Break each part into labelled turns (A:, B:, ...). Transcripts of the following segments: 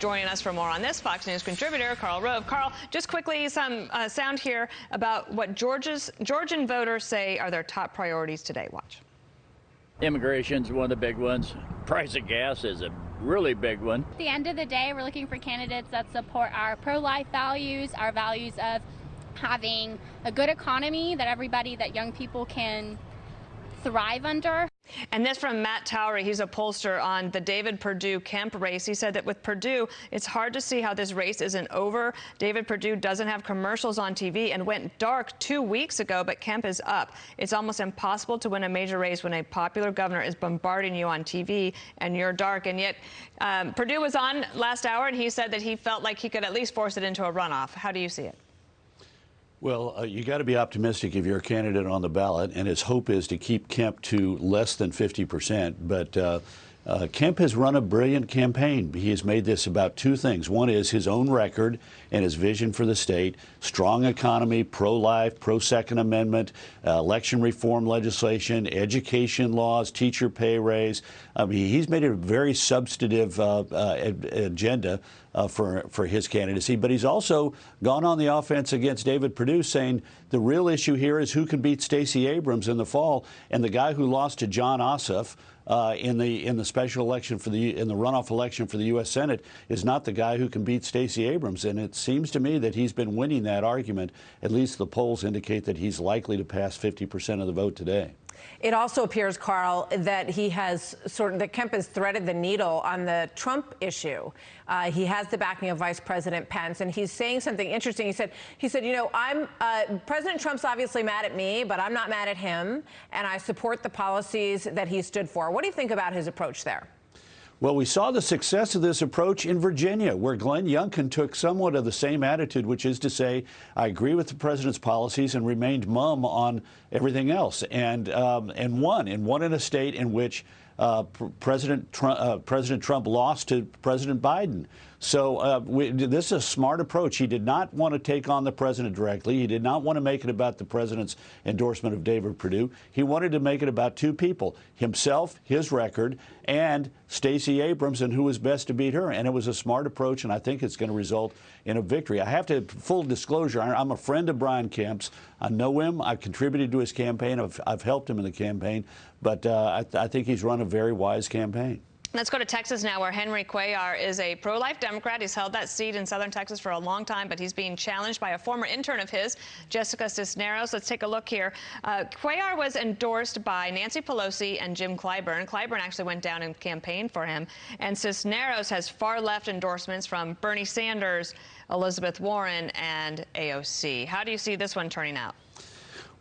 A: Joining us for more on this, Fox News contributor Karl Rove. Karl, just quickly, some sound here about what Georgian voters say are their top priorities today. Watch.
B: Immigration's one of the big ones. Price of gas is a really big one.
C: At the end of the day, we're looking for candidates that support our pro-life values, our values of having a good economy that young people can thrive under.
A: And this from Matt Towery. He's a pollster on the David Perdue-Kemp race. He said that with Perdue, it's hard to see how this race isn't over. David Perdue doesn't have commercials on TV and went dark 2 weeks ago, but Kemp is up. It's almost impossible to win a major race when a popular governor is bombarding you on TV and you're dark. And yet Perdue was on last hour, and he said that he felt like he could at least force it into a runoff. How do you see it?
D: Well, you got to be optimistic if you're a candidate on the ballot, and his hope is to keep Kemp to less than 50%. But Kemp has run a brilliant campaign. He has made this about two things. One is his own record and his vision for the state, strong economy, pro-life, pro-Second Amendment, election reform legislation, education laws, teacher pay raise. I mean, he's made it a very substantive agenda for his candidacy. But he's also gone on the offense against David Perdue, saying the real issue here is who can beat Stacey Abrams in the fall. And the guy who lost to John Ossoff in the special election in the runoff election for the U.S. Senate is not the guy who can beat Stacey Abrams. And it seems to me that he's been winning that argument. At least the polls indicate that he's likely to pass 50% of the vote today.
E: It also appears, Karl, that that Kemp has threaded the needle on the Trump issue. He has the backing of Vice President Pence, and he's saying something interesting. He said, you know, President Trump's obviously mad at me, but I'm not mad at him, and I support the policies that he stood for. What do you think about his approach there?
D: Well, we saw the success of this approach in Virginia, where Glenn Youngkin took somewhat of the same attitude, which is to say, I agree with the president's policies and remained mum on everything else, and won in a state in which President Trump lost to President Biden. So this is a smart approach. He did not want to take on the president directly. He did not want to make it about the president's endorsement of David Perdue. He wanted to make it about two people, himself, his record, and Stacey Abrams, and who was best to beat her. And it was a smart approach, and I think it's going to result in a victory. I have to, full disclosure, I'm a friend of Brian Kemp's. I know him. I've contributed to his campaign. I've helped him in the campaign. But I think he's run a very wise campaign.
A: Let's go to Texas now, where Henry Cuellar is a pro-life Democrat. He's held that seat in southern Texas for a long time, but he's being challenged by a former intern of his, Jessica Cisneros. Let's take a look here. Cuellar was endorsed by Nancy Pelosi and Jim Clyburn. Clyburn actually went down and campaigned for him. And Cisneros has far-left endorsements from Bernie Sanders, Elizabeth Warren, and AOC. How do you see this one turning out?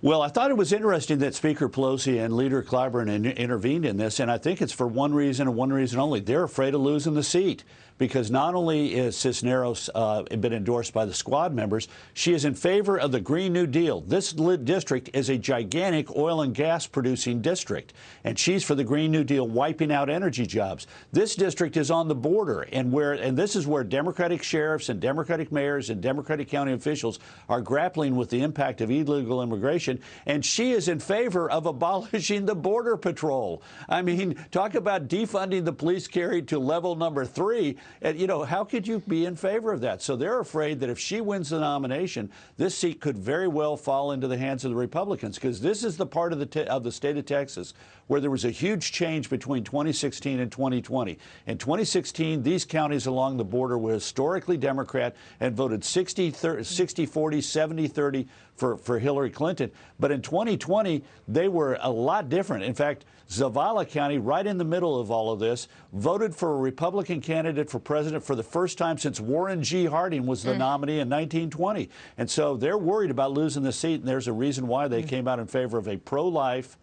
D: Well, I thought it was interesting that Speaker Pelosi and Leader Clyburn intervened in this, and I think it's for one reason and one reason only. They're afraid of losing the seat, because not only is Cisneros been endorsed by the squad members, she is in favor of the Green New Deal. This district is a gigantic oil and gas producing district, and she's for the Green New Deal, wiping out energy jobs. This district is on the border, and this is where Democratic sheriffs and Democratic mayors and Democratic county officials are grappling with the impact of illegal immigration, and she is in favor of abolishing the Border Patrol. I mean, talk about defunding the police carry to level number 3. And, you know, how could you be in favor of that? So they're afraid that if she wins the nomination, this seat could very well fall into the hands of the Republicans, because this is the part of the state of Texas where there was a huge change between 2016 and 2020. In 2016, these counties along the border were historically Democrat and voted 60-40, 70-30 for Hillary Clinton. But in 2020, they were a lot different. In fact, Zavala County, right in the middle of all of this, voted for a Republican candidate for president for the first time since Warren G. Harding was the nominee in 1920. And so they're worried about losing the seat, and there's a reason why they came out in favor of a pro-life,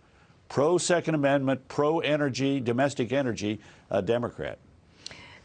D: pro-Second Amendment, pro-energy, domestic energy Democrat.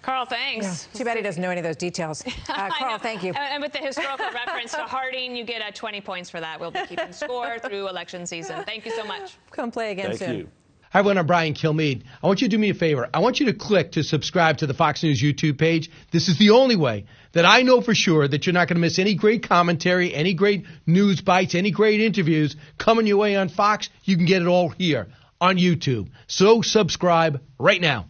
A: Karl, thanks.
E: Yeah. Too bad he doesn't know any of those details. Karl, thank you.
A: And with the historical reference to Harding, you get 20 points for that. We'll be keeping score through election season. Thank you so much.
E: Come play again soon.
D: Thank you.
F: Hi, everyone. I'm Brian Kilmeade. I want you to do me a favor. I want you to click to subscribe to the Fox News YouTube page. This is the only way that I know for sure that you're not going to miss any great commentary, any great news bites, any great interviews coming your way on Fox. You can get it all here on YouTube. So subscribe right now.